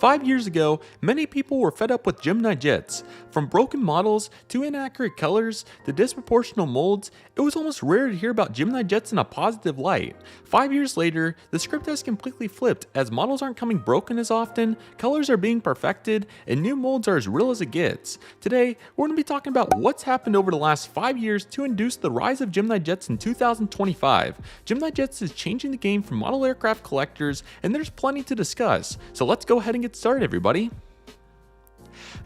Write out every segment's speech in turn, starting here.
5 years ago, many people were fed up with Gemini jets. From broken models, to inaccurate colors, to disproportional molds, it was almost rare to hear about Gemini jets in a positive light. 5 years later, the script has completely flipped as models aren't coming broken as often, colors are being perfected, and new molds are as real as it gets. Today, we're going to be talking about what's happened over the last 5 years to induce the rise of Gemini jets in 2025. Gemini jets is changing the game for model aircraft collectors, and there's plenty to discuss, so let's go ahead and get started, everybody.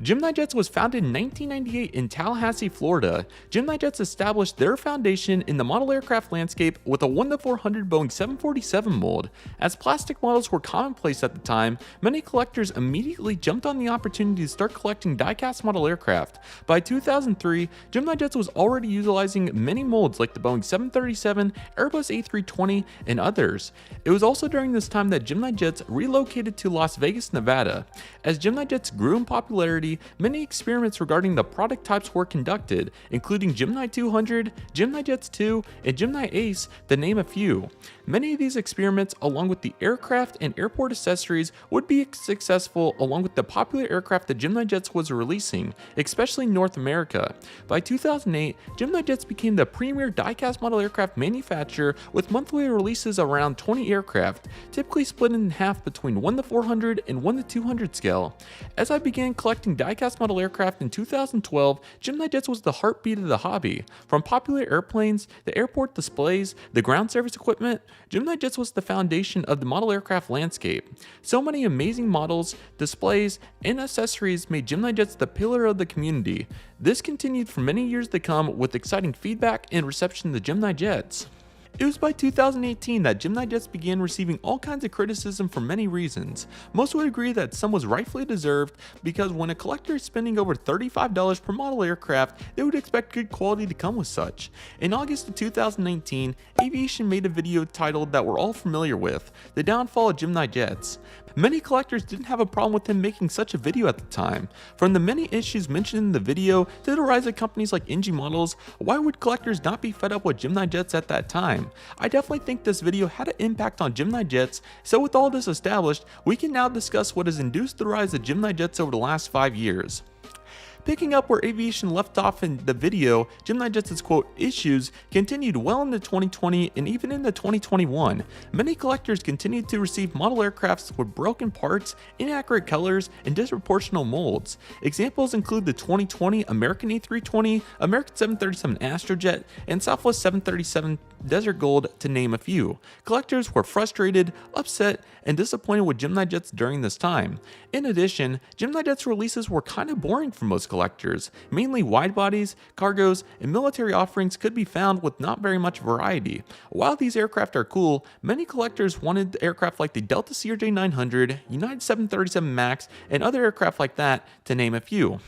Gemini Jets was founded in 1998 in Tallahassee, Florida. Gemini Jets established their foundation in the model aircraft landscape with a 1-400 Boeing 747 mold. As plastic models were commonplace at the time, many collectors immediately jumped on the opportunity to start collecting die-cast model aircraft. By 2003, Gemini Jets was already utilizing many molds like the Boeing 737, Airbus A320, and others. It was also during this time that Gemini Jets relocated to Las Vegas, Nevada. As Gemini Jets grew in popularity, many experiments regarding the product types were conducted, including Gemini 200, Gemini Jets 2, and Gemini Ace, to name a few. Many of these experiments, along with the aircraft and airport accessories, would be successful along with the popular aircraft that Gemini Jets was releasing, especially in North America. By 2008, Gemini Jets became the premier die-cast model aircraft manufacturer with monthly releases around 20 aircraft, typically split in half between 1-400 and 1-200 scale. As I began collecting die-cast model aircraft in 2012, Gemini Jets was the heartbeat of the hobby. From popular airplanes, the airport displays, the ground service equipment, Gemini Jets was the foundation of the model aircraft landscape. So many amazing models, displays, and accessories made Gemini Jets the pillar of the community. This continued for many years to come with exciting feedback and reception to Gemini Jets. It was by 2018 that Gemini Jets began receiving all kinds of criticism for many reasons. Most would agree that some was rightfully deserved because when a collector is spending over $35 per model aircraft, they would expect good quality to come with such. In August of 2019, Aviation made a video titled that we're all familiar with, The Downfall of Gemini Jets. Many collectors didn't have a problem with him making such a video at the time. From the many issues mentioned in the video to the rise of companies like NG Models, why would collectors not be fed up with Gemini Jets at that time? I definitely think this video had an impact on Gemini Jets, so with all this established, we can now discuss what has induced the rise of Gemini Jets over the last 5 years. Picking up where Aviation left off in the video, Gemini Jets' quote issues continued well into 2020 and even into 2021. Many collectors continued to receive model aircrafts with broken parts, inaccurate colors, and disproportional molds. Examples include the 2020 American A320, American 737 Astrojet, and Southwest 737 Desert Gold, to name a few. Collectors were frustrated, upset, and disappointed with Gemini Jets during this time. In addition, Gemini Jets releases were kind of boring for most collectors. Mainly wide bodies, cargos, and military offerings could be found with not very much variety. While these aircraft are cool, many collectors wanted aircraft like the Delta CRJ-900, United 737 MAX, and other aircraft like that, to name a few.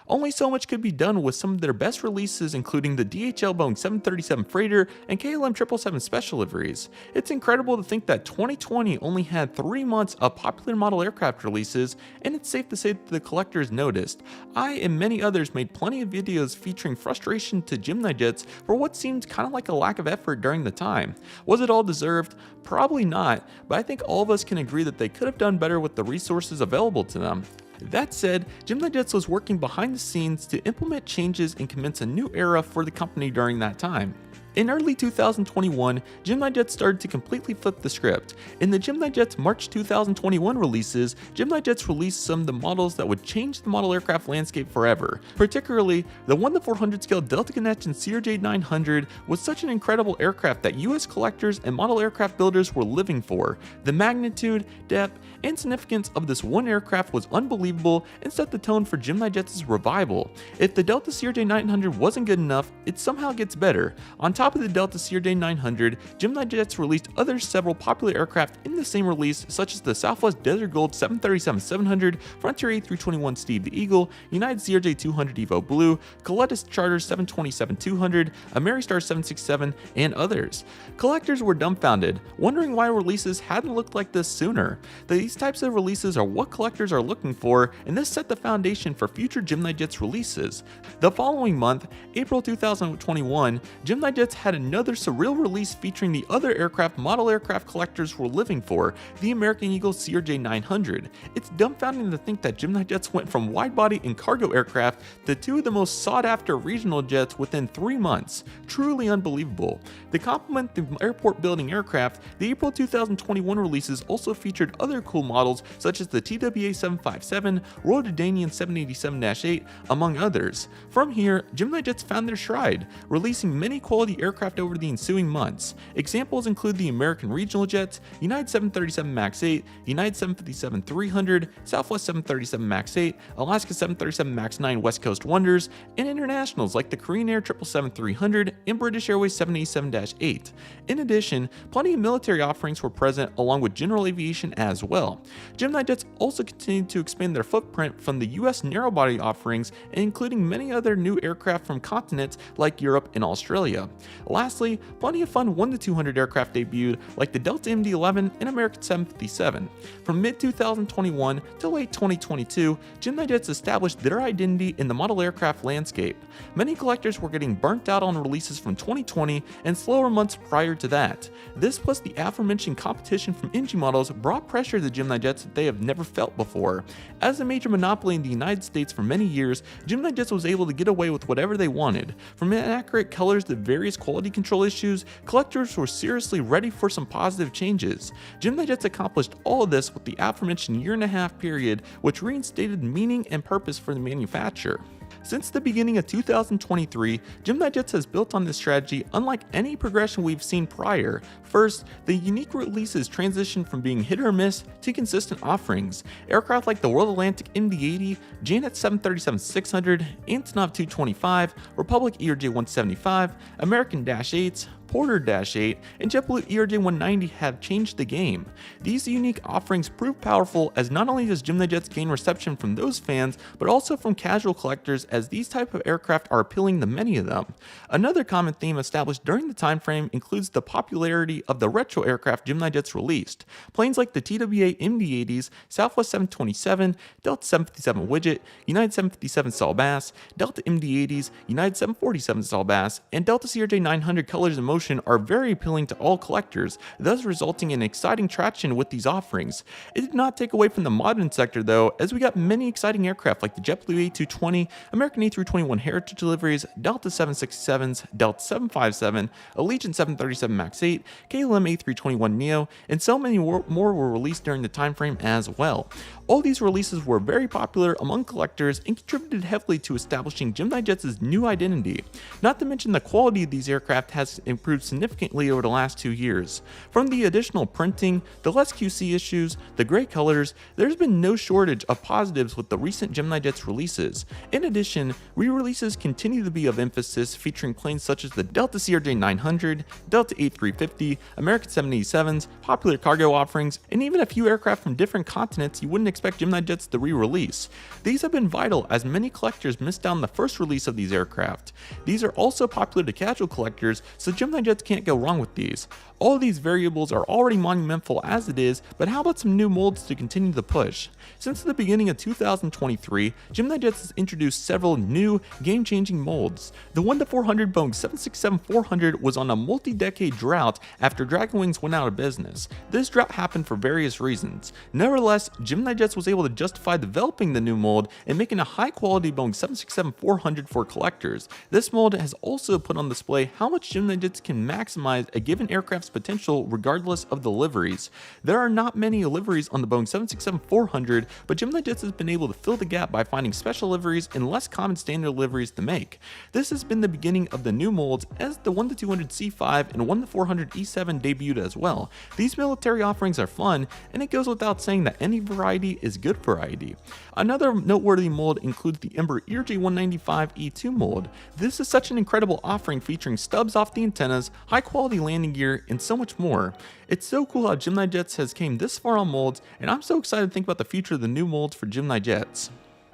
Only so much could be done with some of their best releases, including the DHL Boeing 737 Freighter and KLM 777 special liveries. It's incredible to think that 2020 only had 3 months of popular model aircraft releases, and it's safe to say that the collectors noticed. I and many others made plenty of videos featuring frustration to Gemini Jets for what seemed kind of like a lack of effort during the time. Was it all deserved? Probably not, but I think all of us can agree that they could have done better with the resources available to them. That said, Gemini Jets was working behind the scenes to implement changes and commence a new era for the company during that time. In early 2021, Gemini Jets started to completely flip the script. In the Gemini Jets March 2021 releases, Gemini Jets released some of the models that would change the model aircraft landscape forever. Particularly, the 1-400 scale Delta Connection CRJ-900 was such an incredible aircraft that US collectors and model aircraft builders were living for. The magnitude, depth, and significance of this one aircraft was unbelievable and set the tone for Gemini Jets' revival. If the Delta CRJ-900 wasn't good enough, it somehow gets better. On top of the Delta CRJ-900, Gemini Jets released several popular aircraft in the same release, such as the Southwest Desert Gold 737-700, Frontier A321 Steve the Eagle, United CRJ-200 Evo Blue, Coletus Charter 727-200, Ameristar 767, and others. Collectors were dumbfounded, wondering why releases hadn't looked like this sooner. These types of releases are what collectors are looking for, and this set the foundation for future Gemini Jets releases. The following month, April 2021, Gemini Jets Jets had another surreal release featuring the other model aircraft collectors were living for, the American Eagle CRJ-900. It's dumbfounding to think that Gemini Jets went from wide-body and cargo aircraft to two of the most sought-after regional jets within 3 months. Truly unbelievable. To complement the airport-building aircraft, the April 2021 releases also featured other cool models such as the TWA-757, Royal Danian 787-8, among others. From here, Gemini Jets found their stride, releasing many quality aircraft over the ensuing months. Examples include the American regional jets, United 737 MAX 8, United 757-300, Southwest 737 MAX 8, Alaska 737 MAX 9 West Coast Wonders, and internationals like the Korean Air 777-300 and British Airways 787-8. In addition, plenty of military offerings were present along with general aviation as well. Gemini Jets also continued to expand their footprint from the US narrowbody offerings, including many other new aircraft from continents like Europe and Australia. Lastly, plenty of fun 1-200 aircraft debuted like the Delta MD-11 and American 757. From mid-2021 to late 2022, Gemini Jets established their identity in the model aircraft landscape. Many collectors were getting burnt out on releases from 2020 and slower months prior to that. This plus the aforementioned competition from NG models brought pressure to Gemini Jets that they have never felt before. As a major monopoly in the United States for many years, Gemini Jets was able to get away with whatever they wanted. From inaccurate colors to various quality control issues, collectors were seriously ready for some positive changes. Gemini Jets accomplished all of this with the aforementioned year-and-a-half period, which reinstated meaning and purpose for the manufacturer. Since the beginning of 2023, Gemini Jets has built on this strategy unlike any progression we've seen prior. First, the unique releases transitioned from being hit or miss to consistent offerings. Aircraft like the World Atlantic MD-80, Janet 737-600, Antonov 225, Republic ERJ-175, American Dash 8s, Porter Dash 8, and JetBlue ERJ-190 have changed the game. These unique offerings prove powerful as not only does Gemini Jets gain reception from those fans, but also from casual collectors as these type of aircraft are appealing to many of them. Another common theme established during the time frame includes the popularity of the retro aircraft Gemini Jets released. Planes like the TWA MD-80s, Southwest 727, Delta 757 Widget, United 757 Saul Bass, Delta MD-80s, United 747 Saul Bass, and Delta CRJ-900 Colors in Motion are very appealing to all collectors, thus resulting in exciting traction with these offerings. It did not take away from the modern sector though, as we got many exciting aircraft like the JetBlue A220, American A321 Heritage deliveries, Delta 767s, Delta 757, Allegiant 737 MAX 8, KLM A321neo, and so many more were released during the time frame as well. All these releases were very popular among collectors and contributed heavily to establishing Gemini Jets' new identity. Not to mention the quality of these aircraft has improved significantly over the last 2 years. From the additional printing, the less QC issues, the gray colors, there's been no shortage of positives with the recent Gemini Jets releases. In addition, re-releases continue to be of emphasis, featuring planes such as the Delta CRJ-900, Delta A350, American 787s, popular cargo offerings, and even a few aircraft from different continents you wouldn't expect Gemini Jets to re-release. These have been vital as many collectors missed out on the first release of these aircraft. These are also popular to casual collectors, so Gemini Jets can't go wrong with these. All of these variables are already monumental as it is, but how about some new molds to continue the push? Since the beginning of 2023, Gemini Jets has introduced several new, game-changing molds. The 1-400 Boeing 767-400 was on a multi-decade drought after Dragonwings went out of business. This drought happened for various reasons. Nevertheless, Gemini Jets was able to justify developing the new mold and making a high-quality Boeing 767-400 for collectors. This mold has also put on display how much Gemini Jets can maximize a given aircraft's potential regardless of the liveries. There are not many liveries on the Boeing 767-400, but Gemini Jets has been able to fill the gap by finding special liveries and less common standard liveries to make. This has been the beginning of the new molds as the 1-200 C5 and 1-400 E7 debuted as well. These military offerings are fun, and it goes without saying that any variety is good variety. Another noteworthy mold includes the Embraer ERJ-195 E2 mold. This is such an incredible offering featuring stubs off the antennas, high quality landing gear, and so much more. It's so cool how Gemini Jets has came this far on molds, and I'm so excited to think about the future of the new molds for Gemini Jets.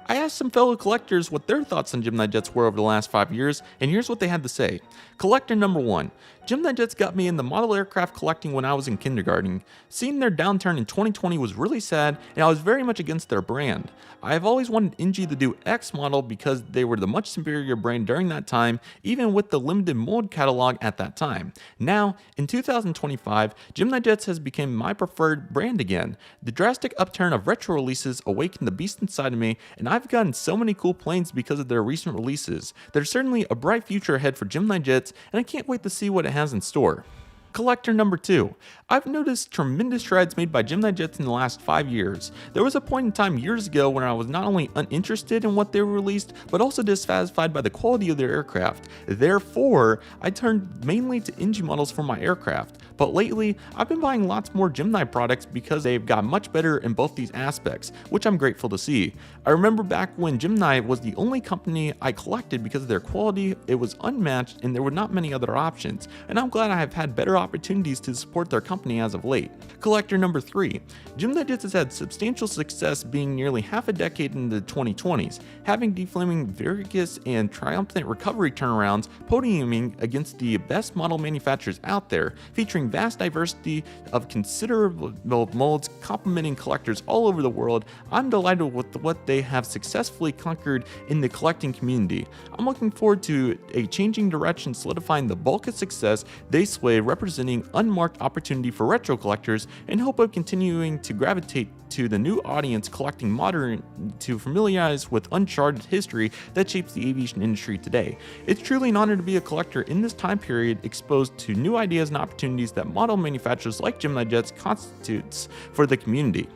I asked some fellow collectors what their thoughts on Gemini Jets were over the last 5 years, and here's what they had to say. Collector number 1. Gemini Jets got me into model aircraft collecting when I was in kindergarten. Seeing their downturn in 2020 was really sad, and I was very much against their brand. I have always wanted NG to do X model because they were the much superior brand during that time, even with the limited mold catalog at that time. Now, in 2025, Gemini Jets has become my preferred brand again. The drastic upturn of retro releases awakened the beast inside of me, and I've gotten so many cool planes because of their recent releases. There's certainly a bright future ahead for Gemini Jets, and I can't wait to see what it has in store. Collector number 2. I've noticed tremendous strides made by Gemini Jets in the last 5 years. There was a point in time years ago when I was not only uninterested in what they released, but also dissatisfied by the quality of their aircraft. Therefore, I turned mainly to NG models for my aircraft. But lately, I've been buying lots more Gemini products because they've got much better in both these aspects, which I'm grateful to see. I remember back when Gemini was the only company I collected because of their quality, it was unmatched, and there were not many other options, and I'm glad I have had better opportunities to support their company as of late. Collector number 3. Gemini Jets has had substantial success being nearly half a decade in the 2020s, having deflaming Virgus and triumphant recovery turnarounds, podiuming against the best model manufacturers out there, featuring vast diversity of considerable molds complementing collectors all over the world. I'm delighted with what they have successfully conquered in the collecting community. I'm looking forward to a changing direction solidifying the bulk of success they sway, representing unmarked opportunity for retro collectors, and hope of continuing to gravitate to the new audience collecting modern to familiarize with uncharted history that shapes the aviation industry today. It's truly an honor to be a collector in this time period, exposed to new ideas and opportunities that model manufacturers like Gemini Jets constitutes for the community.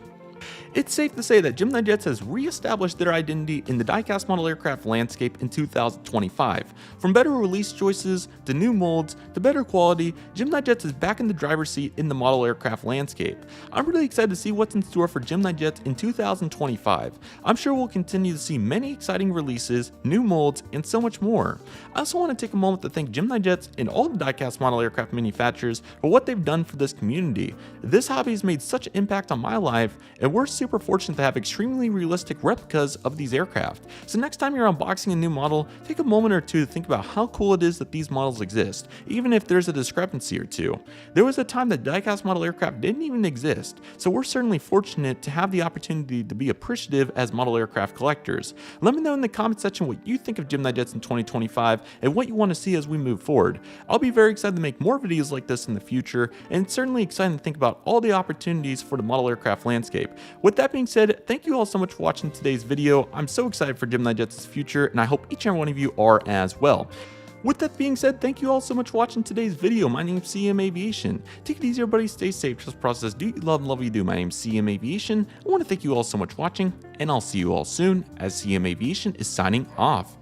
It's safe to say that Gemini Jets has re-established their identity in the diecast model aircraft landscape in 2025. From better release choices, to new molds, to better quality, Gemini Jets is back in the driver's seat in the model aircraft landscape. I'm really excited to see what's in store for Gemini Jets in 2025. I'm sure we'll continue to see many exciting releases, new molds, and so much more. I also want to take a moment to thank Gemini Jets and all the diecast model aircraft manufacturers for what they've done for this community. This hobby has made such an impact on my life, and we're super fortunate to have extremely realistic replicas of these aircraft. So next time you're unboxing a new model, take a moment or two to think about how cool it is that these models exist, even if there's a discrepancy or two. There was a time that diecast model aircraft didn't even exist, so we're certainly fortunate to have the opportunity to be appreciative as model aircraft collectors. Let me know in the comment section what you think of Gemini Jets in 2025 and what you want to see as we move forward. I'll be very excited to make more videos like this in the future, and it's certainly exciting to think about all the opportunities for the model aircraft landscape. With that being said, thank you all so much for watching today's video. I'm so excited for Gemini Jets' future, and I hope each and every one of you are as well. With that being said, thank you all so much for watching today's video. My name is CM Aviation. Take it easy, everybody. Stay safe. Trust the process. Do you love and love what you do. My name is CM Aviation. I want to thank you all so much for watching, and I'll see you all soon as CM Aviation is signing off.